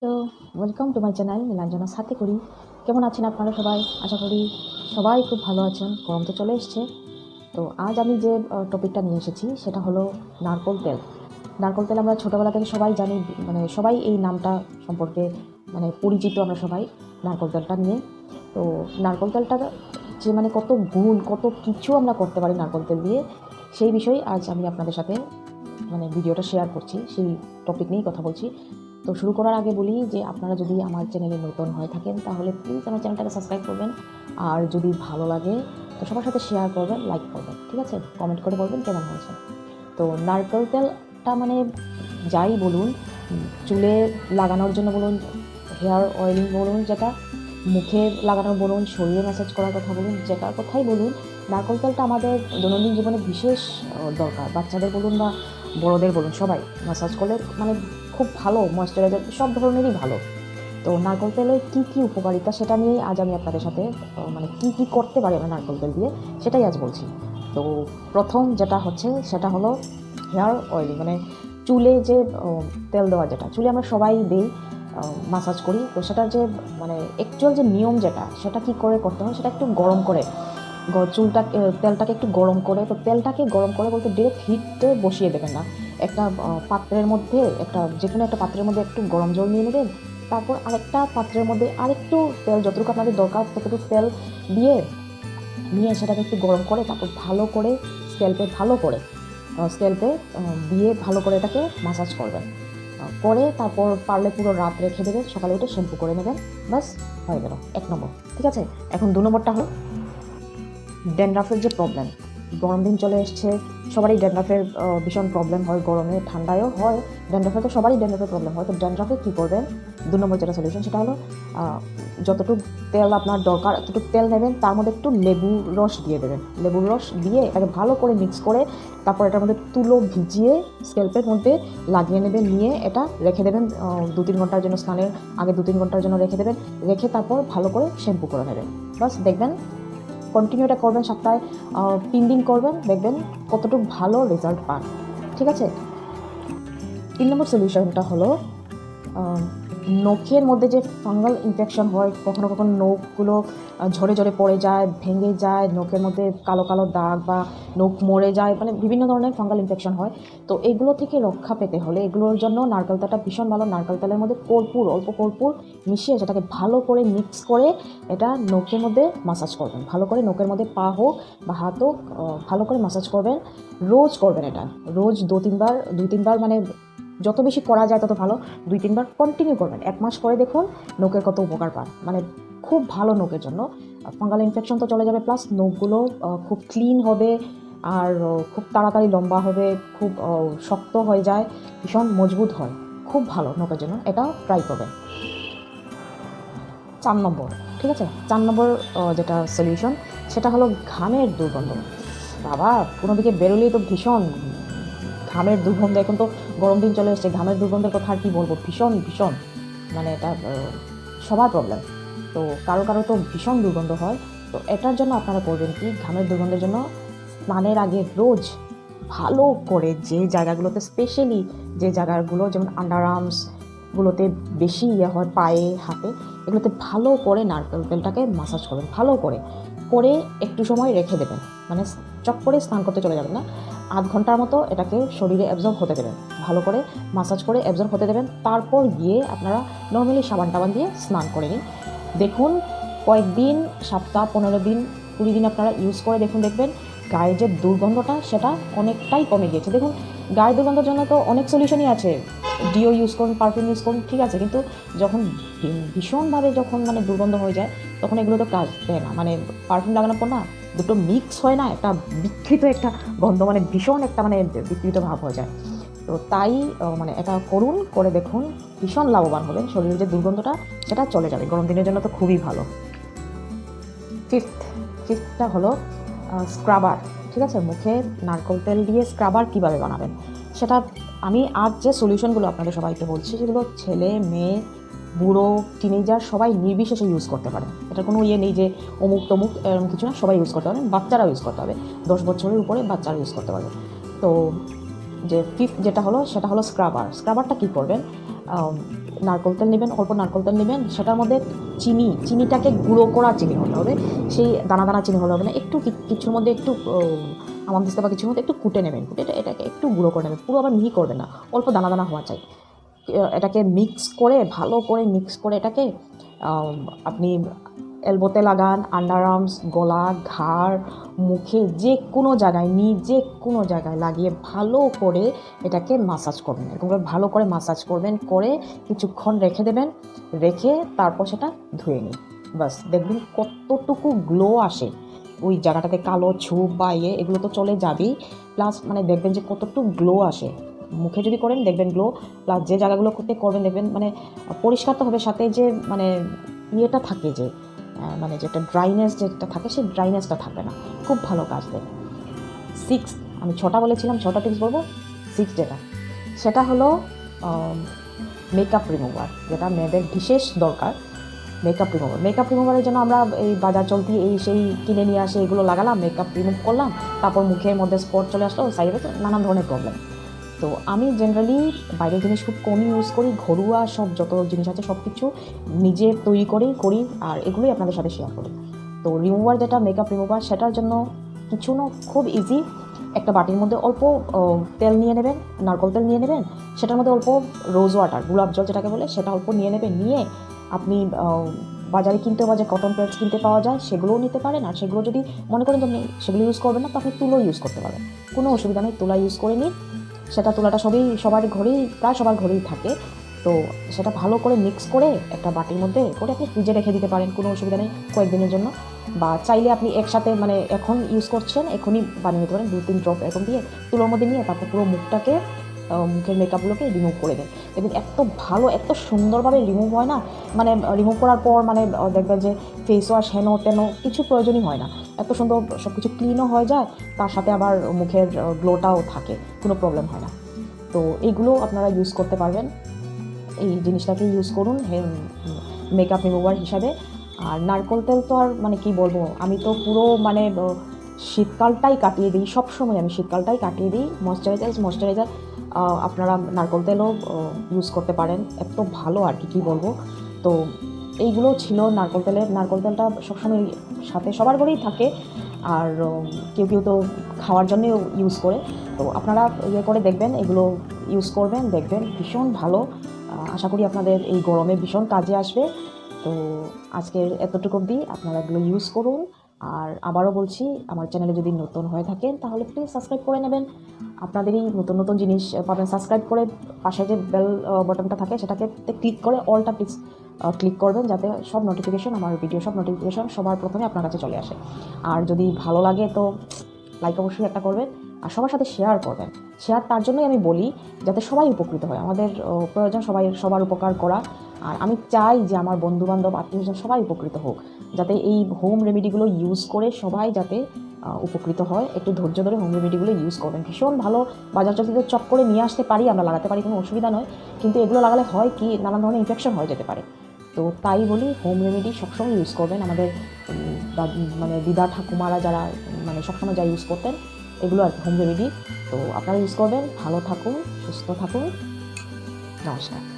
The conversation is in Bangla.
তো welcome to my channel Nilanjana হাতেখড়ি। কেমন আছেন আপনারা সবাই? আশা করি সবাই খুব ভালো আছেন। গরম তো চলে এসছে। তো আজ আমি যে টপিকটা নিয়ে এসেছি সেটা হলো নারকোল তেল। নারকোল তেল আমরা ছোটোবেলা থেকে সবাই জানি, মানে সবাই এই নামটা সম্পর্কে মানে পরিচিত আমরা সবাই নারকোল তেলটা নিয়ে। তো নারকোল তেলটা যে মানে কত গুণ, কত কিছু আমরা করতে পারি নারকোল তেল দিয়ে, সেই বিষয়ে আজ আমি আপনাদের সাথে মানে ভিডিওটা শেয়ার করছি, সেই টপিক নিয়েই কথা বলছি। তো শুরু করার আগে বলি যে আপনারা যদি আমার চ্যানেলে নতুন হয়ে থাকেন তাহলে প্লিজ আমার চ্যানেলটাকে সাবস্ক্রাইব করবেন, আর যদি ভালো লাগে তো সবার সাথে শেয়ার করবেন, লাইক করবেন, ঠিক আছে? কমেন্ট করে বলবেন কেমন হয়েছে। তো নারকেল তেলটা মানে যাই বলুন, চুলে লাগানোর জন্য বলুন, হেয়ার অয়েলিং বলুন, যেটা মুখে লাগানোর বলুন, শরীরে ম্যাসাজ করার কথা বলুন, যেটার কথাই বলুন, নারকেল তেলটা আমাদের দৈনন্দিন জীবনে বিশেষ দরকার। বাচ্চাদের বলুন বা বড়োদের বলুন, সবাই ম্যাসাজ করলে মানে খুব ভালো, ময়েশ্চারাইজার সব ধরনেরই ভালো। তো নারকেল তেলের কী কী উপকারিতা সেটা নিয়েই আজ আমি আপনাদের সাথে মানে কী কী করতে পারি আমরা নারকেল তেল দিয়ে সেটাই আজ বলছি। তো প্রথম যেটা হচ্ছে সেটা হলো হেয়ার অয়েলিং, মানে চুলে যে তেল দেওয়া, যেটা চুলে আমরা সবাই দিই, মাসাজ করি। তো সেটার যে মানে অ্যাকচুয়াল যে নিয়ম যেটা, সেটা কী করে করতে হয়, সেটা একটু গরম করে চুলটা তেলটাকে একটু গরম করে, তো তেলটাকে গরম করে বলতে ডিরেক্ট হিটে বসিয়ে দেবেন না। একটা পাত্রের মধ্যে, একটা যে কোনো একটা পাত্রের মধ্যে একটু গরম জল নিয়ে নেবেন। তারপর আরেকটা পাত্রের মধ্যে আরেকটু তেল, যতটুকু আপনাদের দরকার ততটুকু তেল দিয়ে নিয়ে সেটাকে একটু গরম করে তারপর ভালো করে স্ক্যাল্পে দিয়ে ভালো করে এটাকে মাসাজ করবেন। করে তারপর পারলে পুরো রাত রেখে দেবেন, সকালে উঠে শ্যাম্পু করে নেবেন, ব্যাস হয়ে গেল 1 নম্বর। ঠিক আছে, এখন 2 নম্বরটা হলো ড্যান্ড্রাফের যে প্রবলেম। গরম দিন চলে এসছে, সবারই ড্যান্ড্রাফের ভীষণ প্রবলেম হয়, গরমে ঠান্ডায়ও হয়। ড্যান্ড্রাফে তো সবারই ড্যান্ড্রাফের প্রবলেম হয়। তো ড্যান্ড্রাফে কী করবেন, 2 নম্বর যেটা সলিউশন সেটা হলো যতটুকু তেল আপনার দরকার ততটুকু তেল নেবেন, তার মধ্যে একটু লেবুর রস দিয়ে দেবেন। লেবুর রস দিয়ে এটাকে ভালো করে মিক্স করে তারপর এটার মধ্যে তুলো ভিজিয়ে স্ক্যাল্পের মধ্যে লাগিয়ে নেবেন, নিয়ে এটা রেখে দেবেন 2-3 ঘন্টার জন্য, স্নানের আগে 2-3 ঘন্টার জন্য রেখে দেবেন। রেখে তারপর ভালো করে শ্যাম্পু করে নেবেন, বাস দেখবেন। কন্টিনিউ এটা করবেন, সপ্তাহে 3 দিন করবেন, দেখবেন কতটুকু ভালো রেজাল্ট পান। ঠিক আছে, 3 নম্বর সলিউশনটা হলো নখের মধ্যে যে ফাঙ্গাল ইনফেকশন হয়, কখনো কখনো নখগুলো ঝরে ঝরে পড়ে যায়, ভেঙে যায়, নখের মধ্যে কালো কালো দাগ বা নখ মরে যায়, মানে বিভিন্ন ধরনের ফাঙ্গাল ইনফেকশন হয়। তো এগুলো থেকে রক্ষা পেতে হলে এগুলোর জন্য নারকেল তেলটা ভীষণ ভালো। নারকেল তেলের মধ্যে কর্পূর, অল্প কর্পূর মিশিয়ে সেটাকে ভালো করে মিক্স করে এটা নখের মধ্যে মাসাজ করবেন। ভালো করে নখের মধ্যে পা হোক বা হাত হোক ভালো করে মাসাজ করবেন। রোজ করবেন এটা, রোজ 2-3 বার মানে যত বেশি করা যায় তত ভালো। 2-3 বার কন্টিনিউ করবেন, 1 মাস করে দেখুন নখের কত উপকার পান, মানে খুব ভালো নখের জন্য। ফাঙ্গাল ইনফেকশন তো চলে যাবে, প্লাস নখগুলো খুব ক্লিন হবে, আর খুব তাড়াতাড়ি লম্বা হবে, খুব শক্ত হয়ে যায়, ভীষণ মজবুত হয়, খুব ভালো নখের জন্য, এটা ট্রাই করবেন। 4 নম্বর, ঠিক আছে, 4 নম্বর যেটা সলিউশন সেটা হলো ঘামের দুর্গন্ধ। বাবা, কোনো দিকে বেরোলেই তো ভীষণ ঘামের দুর্গন্ধ। এখন তো গরম দিন চলে এসছে, ঘামের দুর্গন্ধের কথা আর কি বলবো, ভীষণ ভীষণ মানে এটা সবার প্রবলেম। তো কারো কারো তো ভীষণ দুর্গন্ধ হয়। তো এটার জন্য আপনারা করবেন কি, ঘামের দুর্গন্ধের জন্য স্নানের আগে রোজ ভালো করে যে জায়গাগুলোতে, স্পেশালি যে জায়গাগুলো যেমন আন্ডার আর্মসগুলোতে বেশি ইয়ে হয়, পায়ে হাতে, এগুলোতে ভালো করে নারকেল তেলটাকে মাসাজ করবেন। ভালো করে করে একটু সময় রেখে দেবেন, মানে চট করে স্নান করতে চলে যাবেন না, আধ ঘন্টার মতো এটাকে শরীরে অ্যাবজর্ব হতে দেবেন, ভালো করে মাসাজ করে অ্যাবজর্ব হতে দেবেন। তারপর গিয়ে আপনারা নর্মালি সাবান টাবান দিয়ে স্নান করে নিন। দেখুন কয়েকদিন, সপ্তাহ, 15 দিন, 20 দিন আপনারা ইউজ করে দেখুন, দেখবেন গায়ের যে দুর্গন্ধটা সেটা অনেকটাই কমে গিয়েছে। দেখুন গায়ের দুর্গন্ধের জন্য তো অনেক সলিউশনই আছে, ডিও ইউজ করুন, পারফিউম ইউজ করুন, ঠিক আছে, কিন্তু যখন ভীষণভাবে যখন মানে দুর্গন্ধ হয়ে যায় তখন এগুলো তো কাজ দেয় না। মানে পারফিউম লাগানোর পর না দুটো মিক্স হয় না, একটা বিকৃত একটা গন্ধ, মানে ভীষণ একটা মানে বিকৃত ভাব হয়ে যায়। তো তাই মানে এটা করুন, করে দেখুন, ভীষণ লাভবান হবেন, শরীরের যে দুর্গন্ধটা সেটা চলে যাবে। গরম দিনের জন্য তো খুবই ভালো। ফিফথটা হলো স্ক্রাবার। ঠিক আছে, মুখে নারকেল তেল দিয়ে স্ক্রাবার কীভাবে বানাবেন সেটা আমি আজ যে সলিউশনগুলো আপনাদের সবাইকে বলছি সেগুলো ছেলে মেয়ে বুড়ো টিনেজার সবাই নির্বিশেষে ইউজ করতে পারেন। এটা কোনো ইয়ে নেই যে অমুক তমুক এরকম কিছু না, সবাই ইউজ করতে পারেন, বাচ্চারাও ইউজ করতে হবে, 10 বছরের উপরে বাচ্চারা ইউজ করতে পারবে। তো যে ফিফথ যেটা হলো সেটা হলো স্ক্রাবারটা কী করবেন, নারকেল তেল নেবেন, অল্প নারকেল তেল নেবেন, সেটার মধ্যে চিনিটাকে গুঁড়ো করা চিনি হতে হবে, সেই দানা দানা চিনি হলে হবে না, একটু কিছুর মধ্যে একটু আমার দিস্তা বা কিছুর মধ্যে একটু কুটে নেবেন, কুটে এটাকে একটু গুঁড়ো করে নেবেন, পুরো আবার মিহি করবেন না, অল্প দানা দানা হওয়া চাই। এটাকে মিক্স করে ভালো করে মিক্স করে এটাকে আপনি এলবোতে লাগান, আন্ডার আর্মস, গলা, ঘাড়, মুখে, যে কোনো জায়গায় যে কোনো জায়গায় লাগিয়ে ভালো করে এটাকে মাসাজ করবেন, এরকম করে ভালো করে মাসাজ করবেন, করে কিছুক্ষণ রেখে দেবেন, রেখে তারপর সেটা ধুয়ে নিন। বাস দেখবেন কতটুকু গ্লো আসে ওই জায়গাটাতে, কালো ছোপ বা এগুলো তো চলে যাবেই, প্লাস মানে দেখবেন যে কতটুকু গ্লো আসে। মুখে যদি করেন দেখবেন গ্লো, প্লাস যে জায়গাগুলোতে করবেন দেখবেন মানে পরিষ্কার তো হবে, সাথে যে মানে ইয়েটা থাকে যে মানে যেটা ড্রাইনেস যেটা থাকে সেই ড্রাইনেসটা থাকবে না, খুব ভালো কাজ দেয়। 6 আমি 6টা বলেছিলাম, 6টা টিপস বলবো। 6 যেটা সেটা হলো মেকআপ রিমুভার, যেটা মেয়েদের বিশেষ দরকার। মেকআপ রিমুভারের জন্য আমরা এই বাজার চলতি এই সেই কিনে নিয়ে আসে, এগুলো লাগালাম, মেকআপ রিমুভ করলাম, তারপর মুখের মধ্যে স্পট চলে আসলো, সাইডে নানান ধরনের প্রবলেম। তো আমি জেনারেলি বাইরের জিনিস খুব কমই ইউজ করি, ঘরোয়া সব যত জিনিস আছে সব কিছু নিজে তৈরি করি, আর এগুলোই আপনাদের সাথে শেয়ার করি। তো রিমুভার যেটা মেকআপ রিমুভার, সেটার জন্য কিছু না, খুব ইজি। একটা বাটির মধ্যে অল্প তেল নিয়ে নেবেন, নারকেল তেল নিয়ে নেবেন, সেটার মধ্যে অল্প রোজ ওয়াটার, গোলাপ জল যেটাকে বলে, সেটা অল্প নিয়ে নেবেন, নিয়ে আপনি বাজারে কিনতে বা যে কটন প্যাডস কিনতে পাওয়া যায় সেগুলোও নিতে পারেন। আর সেগুলো যদি মনে করেন যে আপনি সেগুলো ইউজ করবেন না, তো আপনি তুলো ইউজ করতে পারেন, কোনো অসুবিধা নেই, তুলা ইউজ করে নিন। সেটা তুলাটা সবার ঘরেই, প্রায় সবার ঘরেই থাকে। তো সেটা ভালো করে মিক্স করে একটা বাটির মধ্যে করে আপনি ফ্রিজে রেখে দিতে পারেন, কোনো অসুবিধা নেই, কয়েকদিনের জন্য। বা চাইলে আপনি একসাথে মানে এখন ইউজ করছেন এখনই বানিয়ে নিতে পারেন, 2-3 ড্রপ এরকম দিয়ে তুলোর মধ্যে নিয়ে তারপর পুরো মুখটাকে মুখের মেকআপগুলোকে রিমুভ করে দেন। দেখবেন এত ভালো, এত সুন্দরভাবে রিমুভ হয় না, মানে রিমুভ করার পর মানে দেখবেন যে ফেস ওয়াশ হেন তেন কিছু প্রয়োজনই হয় না, এত সুন্দর সব কিছু ক্লিনও হয়ে যায়, তার সাথে আবার মুখের গ্লোটাও থাকে, কোনো প্রবলেম হয় না। তো এইগুলো আপনারা ইউজ করতে পারবেন, এই জিনিসটাকে ইউজ করুন মেকআপ রিমুভার হিসাবে। আর নারকেল তেল তো আর মানে কি বলবো, আমি তো পুরো মানে শীতকালটাই কাটিয়ে দিই, সবসময় আমি শীতকালটাই কাটিয়ে দিই। ময়শ্চারাইজার আপনারা নারকেল তেলও ইউজ করতে পারেন, এত ভালো আর কি বলবো। তো এইগুলো ছিল নারকেল তেলটা সবসময় সাথে সবার ঘরেই থাকে, আর কেউ তো খাওয়ার জন্যও ইউজ করে। তো আপনারা ইয়ে করে দেখবেন, এগুলো ইউজ করবেন, দেখবেন ভীষণ ভালো। আশা করি আপনাদের এই গরমে ভীষণ কাজে আসবে। তো আজকের এতটুকু অবধি, আপনারা এগুলো ইউজ করুন। আর আবারও বলছি, আমার চ্যানেলে যদি নতুন হয়ে থাকেন তাহলে প্লিজ সাবস্ক্রাইব করে নেবেন, আপনাদেরই নতুন জিনিস পাবেন। সাবস্ক্রাইব করে পাশে যে বেল বাটনটা থাকে সেটাকে ক্লিক করে অলটা প্লিজ ক্লিক করবেন, যাতে সব নোটিফিকেশন, আমার ভিডিও সব নোটিফিকেশন সবার প্রথমে আপনার কাছে চলে আসে। আর যদি ভালো লাগে তো লাইক অবশ্যই একটা করবেন, আর সবার সাথে শেয়ার করবেন। শেয়ার তার জন্যই আমি বলি, যাতে সবাই উপকৃত হয়, আমাদের প্রয়োজন সবার উপকার করা। আর আমি চাই যে আমার বন্ধুবান্ধব, আত্মীয়স্বজন সবাই উপকৃত হোক, যাতে এই হোম রেমেডিগুলো ইউজ করে সবাই যাতে উপকৃত হয়। একটু ধৈর্য ধরে হোম রেমেডিগুলো ইউজ করবেন, ভীষণ ভালো। বাজার চলতে চপ করে নিয়ে আসতে পারি, আমরা লাগাতে পারি, কোনো অসুবিধা নয়, কিন্তু এগুলো লাগালে হয় কি, নানান ধরনের ইনফেকশন হয়ে যেতে পারে। তো তাই বলি, হোম রেমেডি সবসময় ইউজ করবেন। আমাদের মানে দিদা ঠাকুমারা যারা মানে সবসময় যা ইউজ করতেন, এগুলো আর হোম রেমেডি। তো আপনারা ইউজ করবেন, ভালো থাকুন, সুস্থ থাকুন, নমস্কার।